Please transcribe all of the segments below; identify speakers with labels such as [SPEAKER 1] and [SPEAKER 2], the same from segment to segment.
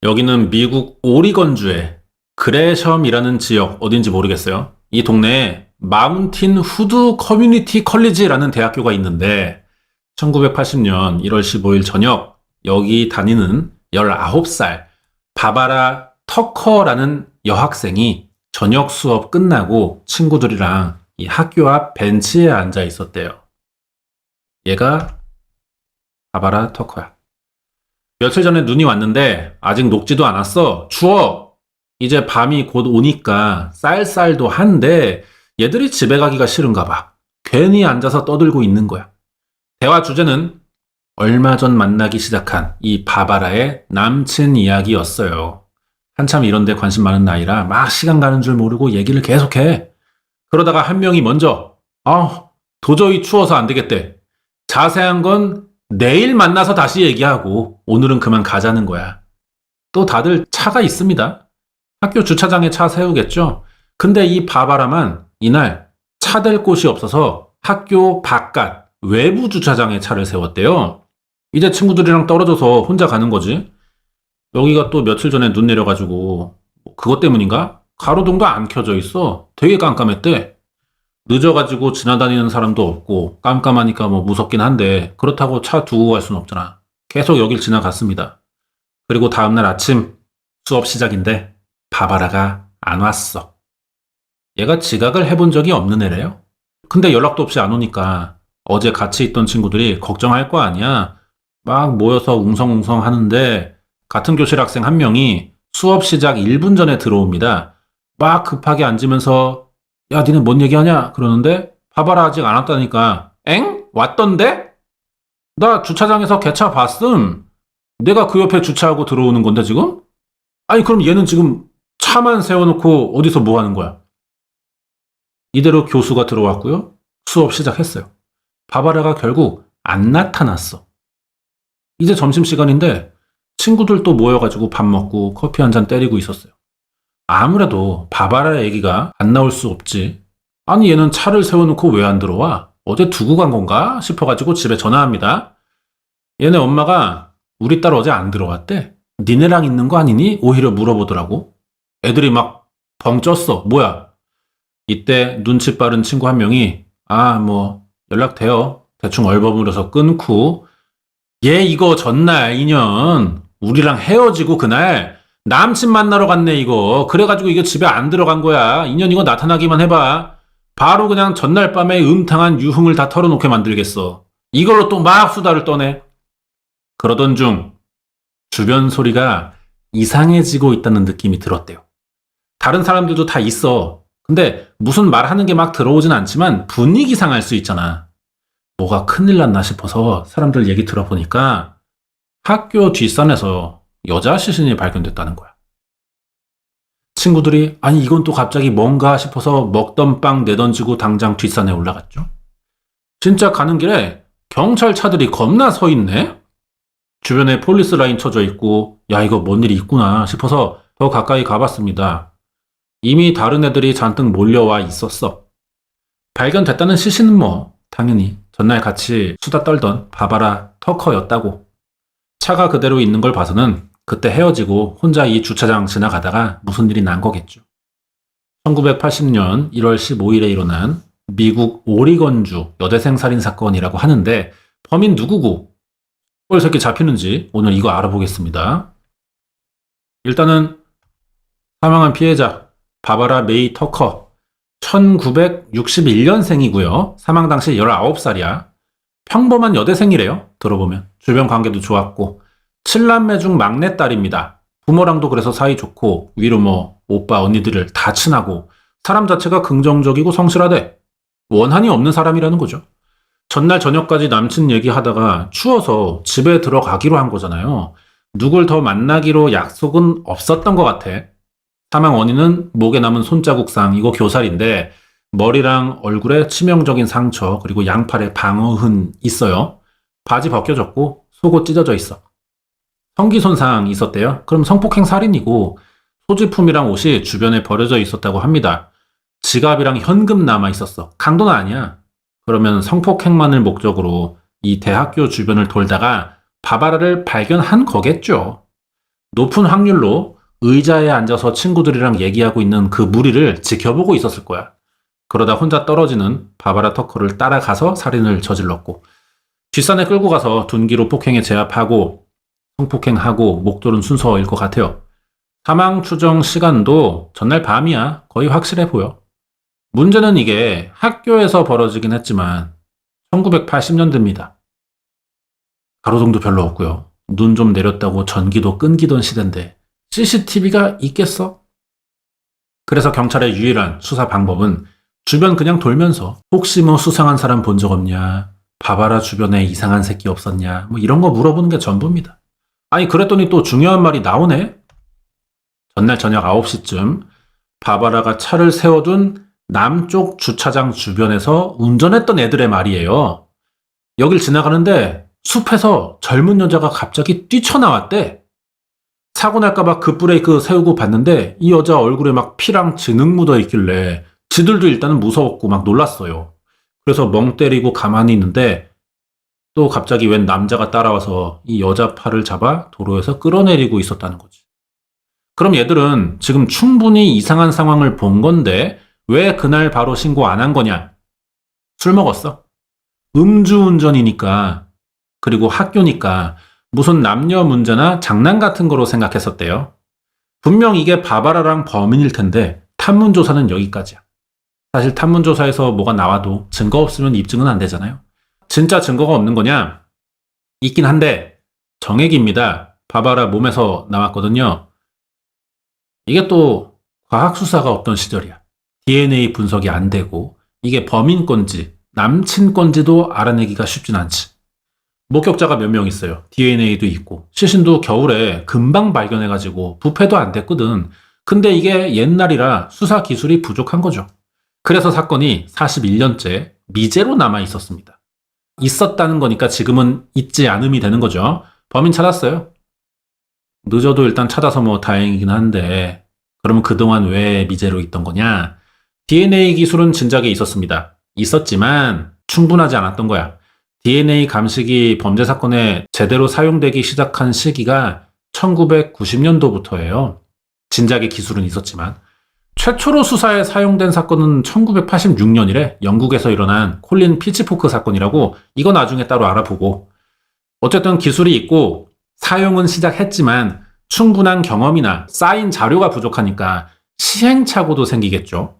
[SPEAKER 1] 여기는 미국 오리건주의 그레섬이라는 지역, 어딘지 모르겠어요. 이 동네에 마운틴 후드 커뮤니티 컬리지라는 대학교가 있는데 1980년 1월 15일 저녁 여기 다니는 19살 바바라 터커라는 여학생이 저녁 수업 끝나고 친구들이랑 이 학교 앞 벤치에 앉아 있었대요. 얘가 바바라 터커야. 며칠 전에 눈이 왔는데 아직 녹지도 않았어. 추워. 이제 밤이 곧 오니까 쌀쌀도 한데 얘들이 집에 가기가 싫은가 봐. 괜히 앉아서 떠들고 있는 거야. 대화 주제는 얼마 전 만나기 시작한 이 바바라의 남친 이야기였어요. 한참 이런 데 관심 많은 나이라 막 시간 가는 줄 모르고 얘기를 계속해. 그러다가 한 명이 먼저 도저히 추워서 안 되겠대. 자세한 건 내일 만나서 다시 얘기하고 오늘은 그만 가자는 거야. 또 다들 차가 있습니다. 학교 주차장에 차 세우겠죠. 근데 이 바바라만 이날 차 댈 곳이 없어서 학교 바깥 외부 주차장에 차를 세웠대요. 이제 친구들이랑 떨어져서 혼자 가는 거지. 여기가 또 며칠 전에 눈 내려가지고 그것 때문인가? 가로등도 안 켜져 있어. 되게 깜깜했대. 늦어가지고 지나다니는 사람도 없고 깜깜하니까 뭐 무섭긴 한데 그렇다고 차 두고 갈 수는 없잖아. 계속 여길 지나갔습니다. 그리고 다음날 아침 수업 시작인데 바바라가 안 왔어. 얘가 지각을 해본 적이 없는 애래요. 근데 연락도 없이 안 오니까 어제 같이 있던 친구들이 걱정할 거 아니야. 막 모여서 웅성웅성 하는데 같은 교실 학생 한 명이 수업 시작 1분 전에 들어옵니다. 막 급하게 앉으면서 야, 니네 뭔 얘기하냐? 그러는데 바바라 아직 안 왔다니까. 엥? 왔던데? 나 주차장에서 걔차 봤음. 내가 그 옆에 주차하고 들어오는 건데 지금? 아니 그럼 얘는 지금 차만 세워놓고 어디서 뭐 하는 거야? 이대로 교수가 들어왔고요. 수업 시작했어요. 바바라가 결국 안 나타났어. 이제 점심시간인데 친구들 또 모여가지고 밥 먹고 커피 한 잔 때리고 있었어요. 아무래도 바바라 얘기가 안 나올 수 없지. 아니 얘는 차를 세워놓고 왜 안 들어와? 어제 두고 간 건가? 싶어가지고 집에 전화합니다. 얘네 엄마가 우리 딸 어제 안 들어왔대. 니네랑 있는 거 아니니? 오히려 물어보더라고. 애들이 막 벙 쪘어. 뭐야? 이때 눈치 빠른 친구 한 명이 연락돼요. 대충 얼버무려서 끊고 얘 이거 전날 인연 우리랑 헤어지고 그날 남친 만나러 갔네 이거. 그래가지고 이게 집에 안 들어간 거야. 인연 이거 나타나기만 해봐. 바로 그냥 전날 밤에 음탕한 유흥을 다 털어놓게 만들겠어. 이걸로 또 막 수다를 떠네. 그러던 중 주변 소리가 이상해지고 있다는 느낌이 들었대요. 다른 사람들도 다 있어. 근데 무슨 말하는 게 막 들어오진 않지만 분위기 상할 수 있잖아. 뭐가 큰일 났나 싶어서 사람들 얘기 들어보니까 학교 뒷산에서 여자 시신이 발견됐다는 거야. 친구들이 아니 이건 또 갑자기 뭔가 싶어서 먹던 빵 내던지고 당장 뒷산에 올라갔죠. 진짜 가는 길에 경찰차들이 겁나 서 있네? 주변에 폴리스 라인 쳐져 있고 야 이거 뭔 일이 있구나 싶어서 더 가까이 가봤습니다. 이미 다른 애들이 잔뜩 몰려와 있었어. 발견됐다는 시신은 당연히 전날 같이 수다 떨던 바바라 터커였다고. 차가 그대로 있는 걸 봐서는 그때 헤어지고 혼자 이 주차장 지나가다가 무슨 일이 난 거겠죠. 1980년 1월 15일에 일어난 미국 오리건주 여대생 살인 사건이라고 하는데 범인 누구고 꼴 새끼 잡히는지 오늘 이거 알아보겠습니다. 일단은 사망한 피해자 바바라 메이 터커 1961년생이고요. 사망 당시 19살이야. 평범한 여대생이래요. 들어보면. 주변 관계도 좋았고 7남매 중 막내딸입니다. 부모랑도 그래서 사이 좋고 위로 오빠 언니들을 다 친하고 사람 자체가 긍정적이고 성실하대. 원한이 없는 사람이라는 거죠. 전날 저녁까지 남친 얘기하다가 추워서 집에 들어가기로 한 거잖아요. 누굴 더 만나기로 약속은 없었던 것 같아. 사망 원인은 목에 남은 손자국상, 이거 교살인데 머리랑 얼굴에 치명적인 상처 그리고 양팔에 방어흔 있어요. 바지 벗겨졌고 속옷 찢어져 있어. 성기 손상 있었대요. 그럼 성폭행 살인이고 소지품이랑 옷이 주변에 버려져 있었다고 합니다. 지갑이랑 현금 남아 있었어. 강도는 아니야. 그러면 성폭행만을 목적으로 이 대학교 주변을 돌다가 바바라를 발견한 거겠죠. 높은 확률로 의자에 앉아서 친구들이랑 얘기하고 있는 그 무리를 지켜보고 있었을 거야. 그러다 혼자 떨어지는 바바라 터커를 따라가서 살인을 저질렀고, 뒷산에 끌고 가서 둔기로 폭행에 제압하고 성폭행하고 목도른 순서일 것 같아요. 사망 추정 시간도 전날 밤이야. 거의 확실해 보여. 문제는 이게 학교에서 벌어지긴 했지만 1980년대입니다. 가로등도 별로 없고요. 눈 좀 내렸다고 전기도 끊기던 시대인데 CCTV가 있겠어? 그래서 경찰의 유일한 수사 방법은 주변 그냥 돌면서 혹시 뭐 수상한 사람 본 적 없냐? 바바라 주변에 이상한 새끼 없었냐? 뭐 이런 거 물어보는 게 전부입니다. 아니 그랬더니 또 중요한 말이 나오네? 전날 저녁 9시쯤 바바라가 차를 세워둔 남쪽 주차장 주변에서 운전했던 애들의 말이에요. 여길 지나가는데 숲에서 젊은 여자가 갑자기 뛰쳐나왔대. 사고 날까봐 급브레이크 세우고 봤는데 이 여자 얼굴에 막 피랑 진흙 묻어 있길래 지들도 일단은 무서웠고 막 놀랐어요. 그래서 멍 때리고 가만히 있는데 또 갑자기 웬 남자가 따라와서 이 여자 팔을 잡아 도로에서 끌어내리고 있었다는 거지. 그럼 얘들은 지금 충분히 이상한 상황을 본 건데 왜 그날 바로 신고 안 한 거냐? 술 먹었어. 음주운전이니까, 그리고 학교니까 무슨 남녀 문제나 장난 같은 거로 생각했었대요. 분명 이게 바바라랑 범인일 텐데 탐문조사는 여기까지야. 사실 탐문조사에서 뭐가 나와도 증거 없으면 입증은 안 되잖아요. 진짜 증거가 없는 거냐? 있긴 한데 정액입니다. 바바라 몸에서 나왔거든요. 이게 또 과학수사가 없던 시절이야. DNA 분석이 안 되고 이게 범인 건지 남친 건지도 알아내기가 쉽진 않지. 목격자가 몇 명 있어요. DNA도 있고 시신도 겨울에 금방 발견해가지고 부패도 안 됐거든. 근데 이게 옛날이라 수사 기술이 부족한 거죠. 그래서 사건이 41년째 미제로 남아 있었습니다. 있었다는 거니까 지금은 있지 않음이 되는 거죠. 범인 찾았어요. 늦어도 일단 찾아서 뭐 다행이긴 한데 그러면 그동안 왜 미제로 있던 거냐? DNA 기술은 진작에 있었습니다. 있었지만 충분하지 않았던 거야. DNA 감식이 범죄 사건에 제대로 사용되기 시작한 시기가 1990년도부터예요. 진작에 기술은 있었지만 최초로 수사에 사용된 사건은 1986년이래. 영국에서 일어난 콜린 피치포크 사건이라고. 이거 나중에 따로 알아보고. 어쨌든 기술이 있고 사용은 시작했지만 충분한 경험이나 쌓인 자료가 부족하니까 시행착오도 생기겠죠.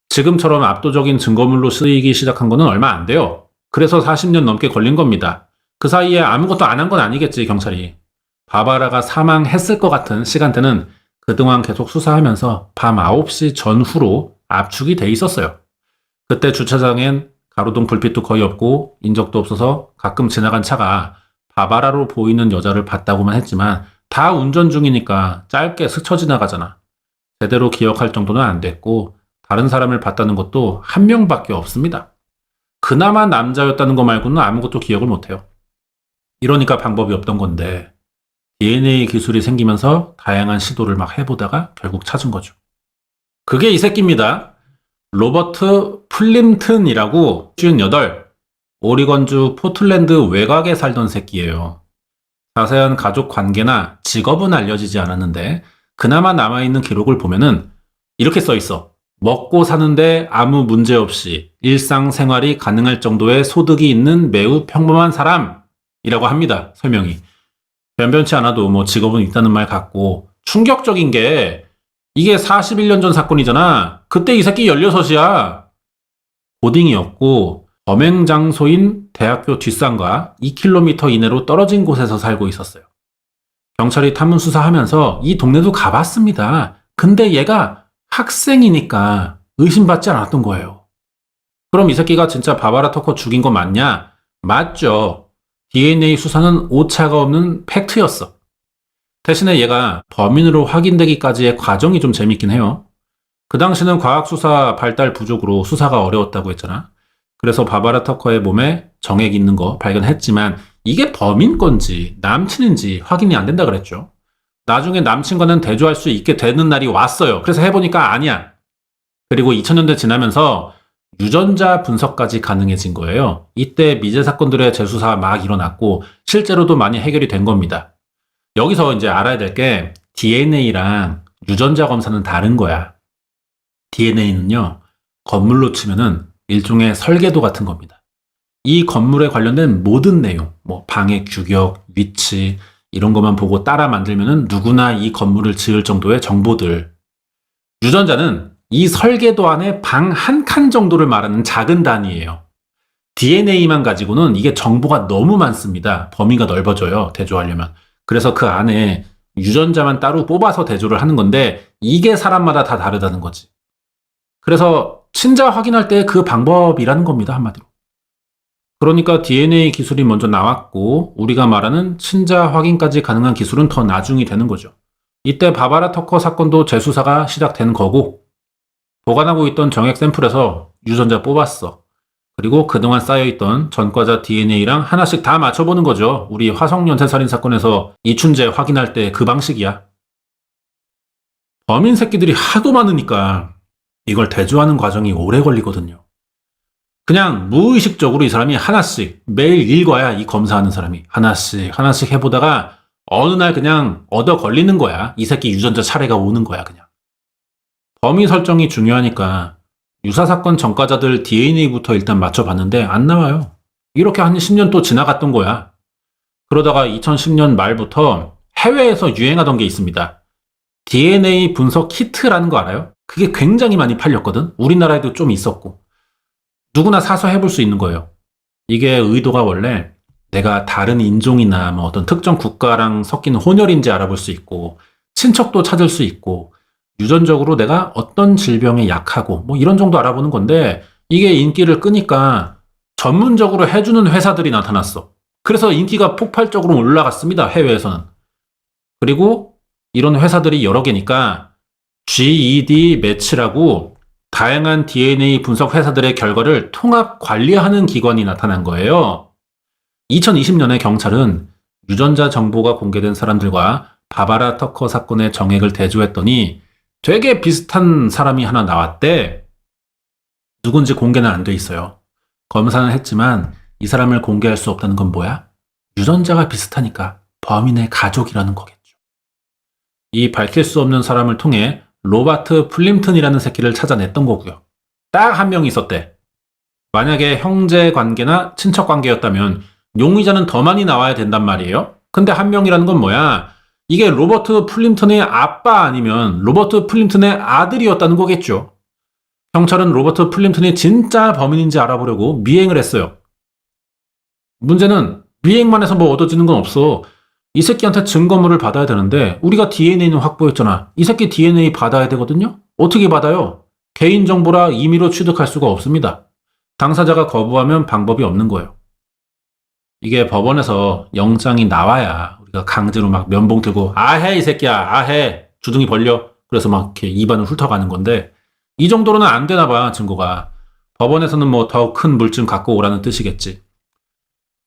[SPEAKER 1] 지금처럼 압도적인 증거물로 쓰이기 시작한 거는 얼마 안 돼요. 그래서 40년 넘게 걸린 겁니다. 그 사이에 아무것도 안 한 건 아니겠지, 경찰이. 바바라가 사망했을 것 같은 시간대는 그동안 계속 수사하면서 밤 9시 전후로 압축이 돼 있었어요. 그때 주차장엔 가로등 불빛도 거의 없고 인적도 없어서 가끔 지나간 차가 바바라로 보이는 여자를 봤다고만 했지만 다 운전 중이니까 짧게 스쳐 지나가잖아. 제대로 기억할 정도는 안 됐고 다른 사람을 봤다는 것도 한 명밖에 없습니다. 그나마 남자였다는 거 말고는 아무것도 기억을 못해요. 이러니까 방법이 없던 건데 DNA 기술이 생기면서 다양한 시도를 막 해보다가 결국 찾은 거죠. 그게 이 새끼입니다. 로버트 플림튼이라고 58, 오리건주 포틀랜드 외곽에 살던 새끼예요. 자세한 가족 관계나 직업은 알려지지 않았는데 그나마 남아있는 기록을 보면은 이렇게 써있어. 먹고 사는데 아무 문제 없이 일상생활이 가능할 정도의 소득이 있는 매우 평범한 사람이라고 합니다. 설명이. 변변치 않아도 뭐 직업은 있다는 말 같고 충격적인 게 이게 41년 전 사건이잖아. 그때 이 새끼 16이야. 고딩이었고 범행 장소인 대학교 뒷산과 2km 이내로 떨어진 곳에서 살고 있었어요. 경찰이 탐문 수사하면서 이 동네도 가봤습니다. 근데 얘가 학생이니까 의심받지 않았던 거예요. 그럼 이 새끼가 진짜 바바라 터커 죽인 거 맞냐? 맞죠. DNA 수사는 오차가 없는 팩트였어. 대신에 얘가 범인으로 확인되기까지의 과정이 좀 재밌긴 해요. 그 당시는 과학수사 발달 부족으로 수사가 어려웠다고 했잖아. 그래서 바바라 터커의 몸에 정액이 있는 거 발견했지만 이게 범인 건지 남친인지 확인이 안 된다 그랬죠. 나중에 남친과는 대조할 수 있게 되는 날이 왔어요. 그래서 해보니까 아니야. 그리고 2000년대 지나면서 유전자 분석까지 가능해진 거예요. 이때 미제 사건들의 재수사 막 일어났고 실제로도 많이 해결이 된 겁니다. 여기서 이제 알아야 될 게 DNA랑 유전자 검사는 다른 거야. DNA는요, 건물로 치면은 일종의 설계도 같은 겁니다. 이 건물에 관련된 모든 내용, 뭐 방의 규격, 위치, 이런 것만 보고 따라 만들면은 누구나 이 건물을 지을 정도의 정보들. 유전자는 이 설계도 안에 방 한 칸 정도를 말하는 작은 단위예요. DNA만 가지고는 이게 정보가 너무 많습니다. 범위가 넓어져요, 대조하려면. 그래서 그 안에 유전자만 따로 뽑아서 대조를 하는 건데 이게 사람마다 다 다르다는 거지. 그래서 친자 확인할 때 그 방법이라는 겁니다, 한마디로. 그러니까 DNA 기술이 먼저 나왔고 우리가 말하는 친자 확인까지 가능한 기술은 더 나중이 되는 거죠. 이때 바바라 터커 사건도 재수사가 시작된 거고 보관하고 있던 정액 샘플에서 유전자 뽑았어. 그리고 그동안 쌓여있던 전과자 DNA랑 하나씩 다 맞춰보는 거죠. 우리 화성연쇄살인 사건에서 이춘재 확인할 때 그 방식이야. 범인 새끼들이 하도 많으니까 이걸 대조하는 과정이 오래 걸리거든요. 그냥 무의식적으로 이 사람이 하나씩 매일 일과야, 이 검사하는 사람이 하나씩 해보다가 어느 날 그냥 얻어 걸리는 거야. 이 새끼 유전자 차례가 오는 거야, 그냥. 범위 설정이 중요하니까 유사사건 전과자들 DNA부터 일단 맞춰봤는데 안 나와요. 이렇게 한 10년 또 지나갔던 거야. 그러다가 2010년 말부터 해외에서 유행하던 게 있습니다. DNA 분석 키트라는 거 알아요? 그게 굉장히 많이 팔렸거든? 우리나라에도 좀 있었고. 누구나 사서 해볼 수 있는 거예요. 이게 의도가 원래 내가 다른 인종이나 뭐 어떤 특정 국가랑 섞인 혼혈인지 알아볼 수 있고, 친척도 찾을 수 있고, 유전적으로 내가 어떤 질병에 약하고, 뭐 이런 정도 알아보는 건데, 이게 인기를 끄니까 전문적으로 해주는 회사들이 나타났어. 그래서 인기가 폭발적으로 올라갔습니다, 해외에서는. 그리고 이런 회사들이 여러 개니까 GED 매치라고 다양한 DNA 분석 회사들의 결과를 통합 관리하는 기관이 나타난 거예요. 2020년에 경찰은 유전자 정보가 공개된 사람들과 바바라 터커 사건의 정액을 대조했더니 되게 비슷한 사람이 하나 나왔대. 누군지 공개는 안 돼 있어요. 검사는 했지만 이 사람을 공개할 수 없다는 건 뭐야? 유전자가 비슷하니까 범인의 가족이라는 거겠죠. 이 밝힐 수 없는 사람을 통해 로바트 플림튼이라는 새끼를 찾아냈던 거고요. 딱 한 명 있었대. 만약에 형제 관계나 친척 관계였다면 용의자는 더 많이 나와야 된단 말이에요. 근데 한 명이라는 건 뭐야? 이게 로버트 플림튼의 아빠 아니면 로버트 플림튼의 아들이었다는 거겠죠. 경찰은 로버트 플림튼이 진짜 범인인지 알아보려고 미행을 했어요. 문제는 미행만 해서 뭐 얻어지는 건 없어. 이 새끼한테 증거물을 받아야 되는데 우리가 DNA는 확보했잖아. 이 새끼 DNA 받아야 되거든요? 어떻게 받아요? 개인정보라 임의로 취득할 수가 없습니다. 당사자가 거부하면 방법이 없는 거예요. 이게 법원에서 영장이 나와야 우리가 강제로 막 면봉 들고 아해 이 새끼야 아해 주둥이 벌려 그래서 막 이렇게 입안을 훑어가는 건데 이 정도로는 안 되나 봐 증거가. 법원에서는 뭐 더 큰 물증 갖고 오라는 뜻이겠지.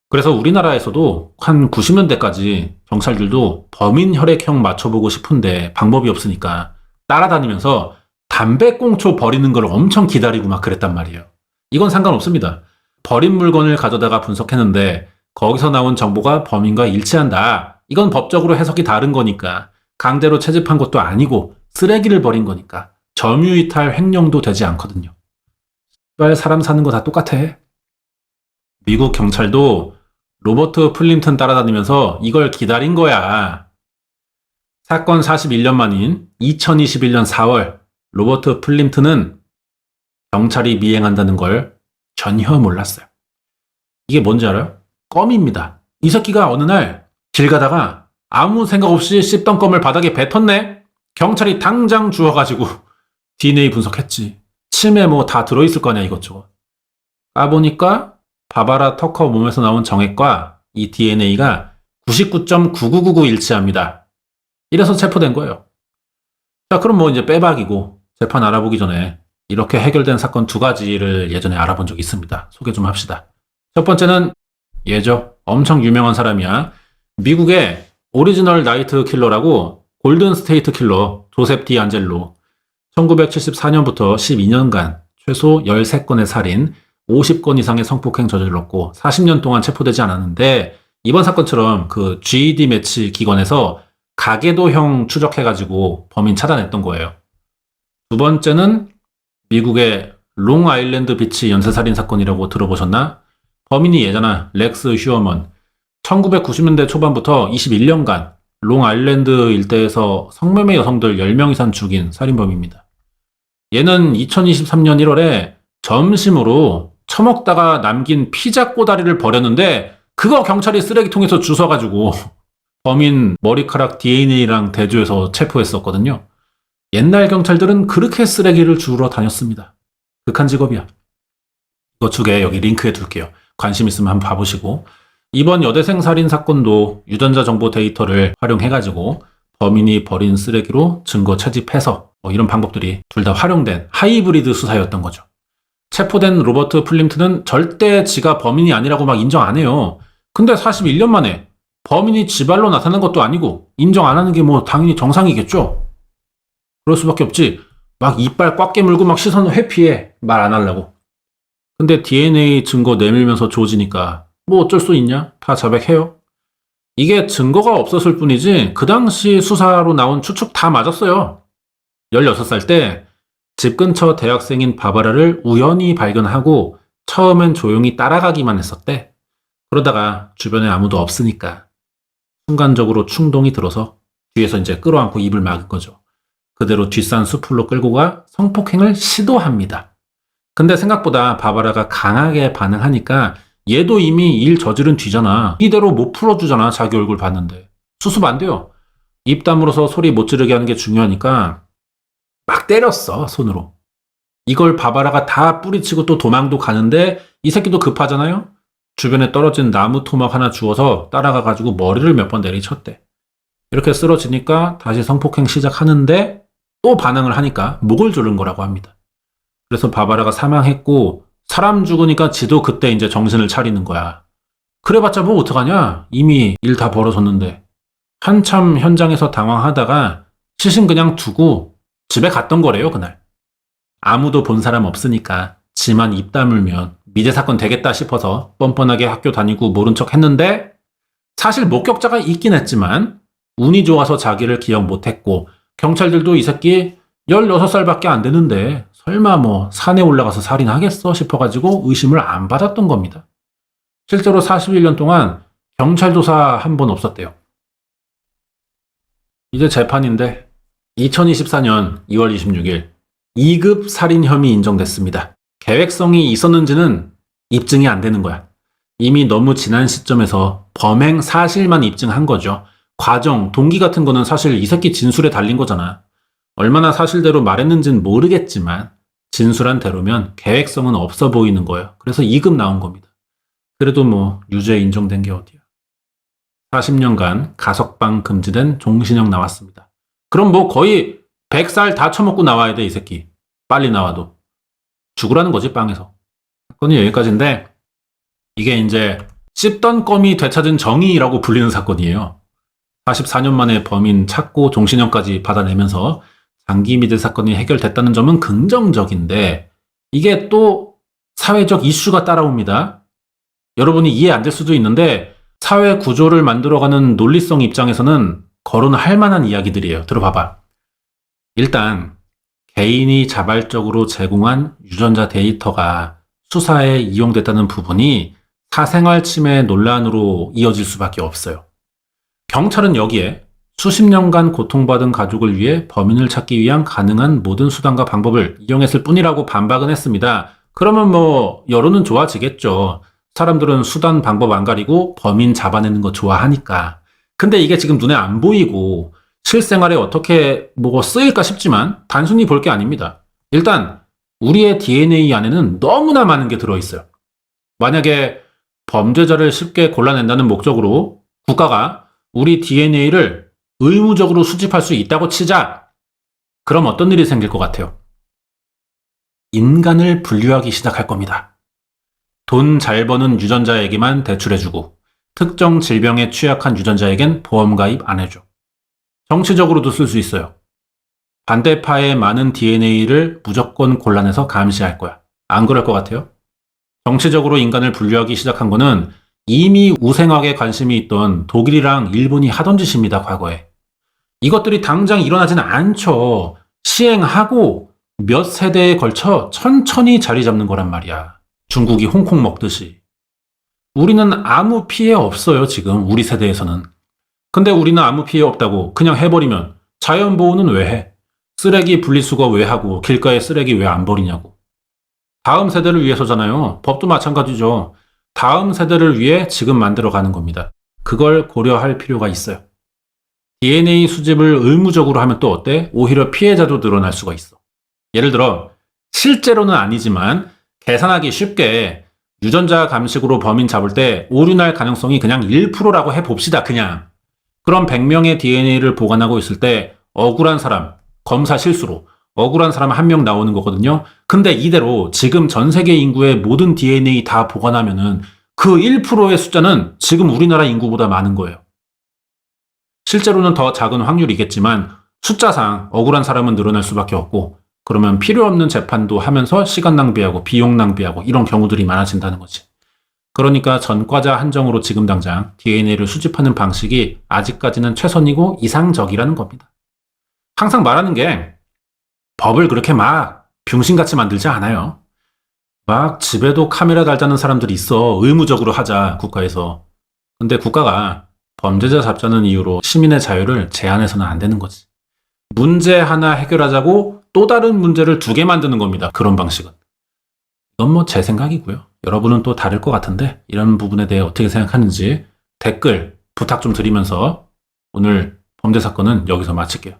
[SPEAKER 1] 그래서 우리나라에서도 한 90년대까지 경찰들도 범인 혈액형 맞춰보고 싶은데 방법이 없으니까 따라다니면서 담배꽁초 버리는 걸 엄청 기다리고 막 그랬단 말이에요. 이건 상관없습니다. 버린 물건을 가져다가 분석했는데 거기서 나온 정보가 범인과 일치한다. 이건 법적으로 해석이 다른 거니까 강제로 채집한 것도 아니고 쓰레기를 버린 거니까 점유이탈 횡령도 되지 않거든요. 사람 사는 거 다 똑같아. 미국 경찰도 로버트 플림튼 따라다니면서 이걸 기다린 거야. 사건 41년 만인 2021년 4월 로버트 플림튼은 경찰이 미행한다는 걸 전혀 몰랐어요. 이게 뭔지 알아요? 껌입니다. 이 새끼가 어느 날 길 가다가 아무 생각 없이 씹던 껌을 바닥에 뱉었네? 경찰이 당장 주워가지고 DNA 분석했지. 침에 뭐 다 들어있을 거 아니야 이것저것. 까보니까 바바라 터커 몸에서 나온 정액과 이 DNA가 99.9999 일치합니다. 이래서 체포된 거예요. 자, 그럼 뭐 이제 빼박이고 재판 알아보기 전에 이렇게 해결된 사건 두 가지를 예전에 알아본 적이 있습니다. 소개 좀 합시다. 첫 번째는 얘죠. 엄청 유명한 사람이야. 미국의 오리지널 나이트 킬러라고 골든 스테이트 킬러 조셉 디 안젤로 1974년부터 12년간 최소 13건의 살인, 50건 이상의 성폭행 저질렀고 40년 동안 체포되지 않았는데 이번 사건처럼 그 GED 매치 기관에서 가계도형 추적해가지고 범인 찾아냈던 거예요. 두 번째는 미국의 롱아일랜드 비치 연쇄살인 사건이라고 들어보셨나? 범인이 예전에 렉스 휴어먼, 1990년대 초반부터 21년간 롱아일랜드 일대에서 성매매 여성들 10명 이상 죽인 살인범입니다. 얘는 2023년 1월에 점심으로 처먹다가 남긴 피자 꼬다리를 버렸는데 그거 경찰이 쓰레기통에서 주워가지고 범인 머리카락 DNA랑 대조해서 체포했었거든요. 옛날 경찰들은 그렇게 쓰레기를 주우러 다녔습니다. 극한 직업이야. 이거 두 개 여기 링크해 둘게요. 관심 있으면 한번 봐보시고. 이번 여대생 살인 사건도 유전자 정보 데이터를 활용해가지고 범인이 버린 쓰레기로 증거 채집해서 이런 방법들이 둘 다 활용된 하이브리드 수사였던 거죠. 체포된 로버트 플림트는 절대 지가 범인이 아니라고 막 인정 안 해요. 근데 41년 만에 범인이 지발로 나타난 것도 아니고 인정 안 하는 게 뭐 당연히 정상이겠죠. 그럴 수밖에 없지. 막 이빨 꽉 깨물고 막 시선 회피해. 말 안 하려고. 근데 DNA 증거 내밀면서 조지니까 뭐 어쩔 수 있냐? 다 자백해요. 이게 증거가 없었을 뿐이지 그 당시 수사로 나온 추측 다 맞았어요. 16살 때 집 근처 대학생인 바바라를 우연히 발견하고 처음엔 조용히 따라가기만 했었대. 그러다가 주변에 아무도 없으니까 순간적으로 충동이 들어서 뒤에서 이제 끌어안고 입을 막은 거죠. 그대로 뒷산 수풀로 끌고 가 성폭행을 시도합니다. 근데 생각보다 바바라가 강하게 반응하니까 얘도 이미 일 저지른 뒤잖아. 이대로 못 풀어주잖아. 자기 얼굴 봤는데. 수습 안 돼요. 입 다물어서 소리 못 지르게 하는 게 중요하니까 막 때렸어. 손으로. 이걸 바바라가 다 뿌리치고 또 도망도 가는데 이 새끼도 급하잖아요. 주변에 떨어진 나무 토막 하나 주워서 따라가가지고 머리를 몇 번 내리쳤대. 이렇게 쓰러지니까 다시 성폭행 시작하는데 또 반응을 하니까 목을 조른 거라고 합니다. 그래서 바바라가 사망했고 사람 죽으니까 지도 그때 이제 정신을 차리는 거야. 그래봤자 뭐 어떡하냐? 이미 일 다 벌어졌는데. 한참 현장에서 당황하다가 시신 그냥 두고 집에 갔던 거래요, 그날. 아무도 본 사람 없으니까 지만 입 다물면 미제 사건 되겠다 싶어서 뻔뻔하게 학교 다니고 모른 척 했는데 사실 목격자가 있긴 했지만 운이 좋아서 자기를 기억 못했고 경찰들도 이 새끼 16살밖에 안 되는데 설마 뭐 산에 올라가서 살인하겠어 싶어가지고 의심을 안 받았던 겁니다. 실제로 41년 동안 경찰 조사 한 번 없었대요. 이제 재판인데 2024년 2월 26일 2급 살인 혐의 인정됐습니다. 계획성이 있었는지는 입증이 안 되는 거야. 이미 너무 지난 시점에서 범행 사실만 입증한 거죠. 과정, 동기 같은 거는 사실 이 새끼 진술에 달린 거잖아. 얼마나 사실대로 말했는지는 모르겠지만 진술한 대로면 계획성은 없어 보이는 거예요. 그래서 2급 나온 겁니다. 그래도 뭐 유죄 인정된 게 어디야. 40년간 가석방 금지된 종신형 나왔습니다. 그럼 뭐 거의 100살 다 처먹고 나와야 돼, 이 새끼. 빨리 나와도. 죽으라는 거지, 빵에서. 사건이 여기까지인데 이게 이제 씹던 껌이 되찾은 정의라고 불리는 사건이에요. 44년 만에 범인 찾고 종신형까지 받아내면서 장기 미제 사건이 해결됐다는 점은 긍정적인데 이게 또 사회적 이슈가 따라옵니다. 여러분이 이해 안 될 수도 있는데 사회 구조를 만들어가는 논리성 입장에서는 거론할 만한 이야기들이에요. 들어봐봐. 일단 개인이 자발적으로 제공한 유전자 데이터가 수사에 이용됐다는 부분이 사생활 침해 논란으로 이어질 수밖에 없어요. 경찰은 여기에 수십 년간 고통받은 가족을 위해 범인을 찾기 위한 가능한 모든 수단과 방법을 이용했을 뿐이라고 반박은 했습니다. 그러면 뭐 여론은 좋아지겠죠. 사람들은 수단 방법 안 가리고 범인 잡아내는 거 좋아하니까. 근데 이게 지금 눈에 안 보이고 실생활에 어떻게 뭐가 쓰일까 싶지만 단순히 볼 게 아닙니다. 일단 우리의 DNA 안에는 너무나 많은 게 들어있어요. 만약에 범죄자를 쉽게 골라낸다는 목적으로 국가가 우리 DNA를 의무적으로 수집할 수 있다고 치자. 그럼 어떤 일이 생길 것 같아요? 인간을 분류하기 시작할 겁니다. 돈 잘 버는 유전자에게만 대출해주고 특정 질병에 취약한 유전자에겐 보험 가입 안 해줘. 정치적으로도 쓸 수 있어요. 반대파의 많은 DNA를 무조건 골라내서 감시할 거야. 안 그럴 것 같아요? 정치적으로 인간을 분류하기 시작한 거는 이미 우생학에 관심이 있던 독일이랑 일본이 하던 짓입니다, 과거에. 이것들이 당장 일어나지는 않죠. 시행하고 몇 세대에 걸쳐 천천히 자리 잡는 거란 말이야. 중국이 홍콩 먹듯이. 우리는 아무 피해 없어요, 지금 우리 세대에서는. 근데 우리는 아무 피해 없다고 그냥 해버리면 자연보호는 왜 해? 쓰레기 분리수거 왜 하고 길가에 쓰레기 왜 안 버리냐고. 다음 세대를 위해서잖아요. 법도 마찬가지죠. 다음 세대를 위해 지금 만들어가는 겁니다. 그걸 고려할 필요가 있어요. DNA 수집을 의무적으로 하면 또 어때? 오히려 피해자도 늘어날 수가 있어. 예를 들어 실제로는 아니지만 계산하기 쉽게 유전자 감식으로 범인 잡을 때 오류날 가능성이 그냥 1%라고 해봅시다. 그냥. 그럼 100명의 DNA를 보관하고 있을 때 억울한 사람, 검사 실수로 억울한 사람 1명 나오는 거거든요. 근데 이대로 지금 전 세계 인구의 모든 DNA 다 보관하면은 그 1%의 숫자는 지금 우리나라 인구보다 많은 거예요. 실제로는 더 작은 확률이겠지만 숫자상 억울한 사람은 늘어날 수밖에 없고 그러면 필요 없는 재판도 하면서 시간 낭비하고 비용 낭비하고 이런 경우들이 많아진다는 거지. 그러니까 전과자 한정으로 지금 당장 DNA를 수집하는 방식이 아직까지는 최선이고 이상적이라는 겁니다. 항상 말하는 게 법을 그렇게 막 병신같이 만들지 않아요. 막 집에도 카메라 달자는 사람들이 있어. 의무적으로 하자, 국가에서. 근데 국가가 범죄자 잡자는 이유로 시민의 자유를 제한해서는 안 되는 거지. 문제 하나 해결하자고 또 다른 문제를 2개 만드는 겁니다. 그런 방식은. 이건 뭐 제 생각이고요. 여러분은 또 다를 것 같은데 이런 부분에 대해 어떻게 생각하는지 댓글 부탁 좀 드리면서 오늘 범죄 사건은 여기서 마칠게요.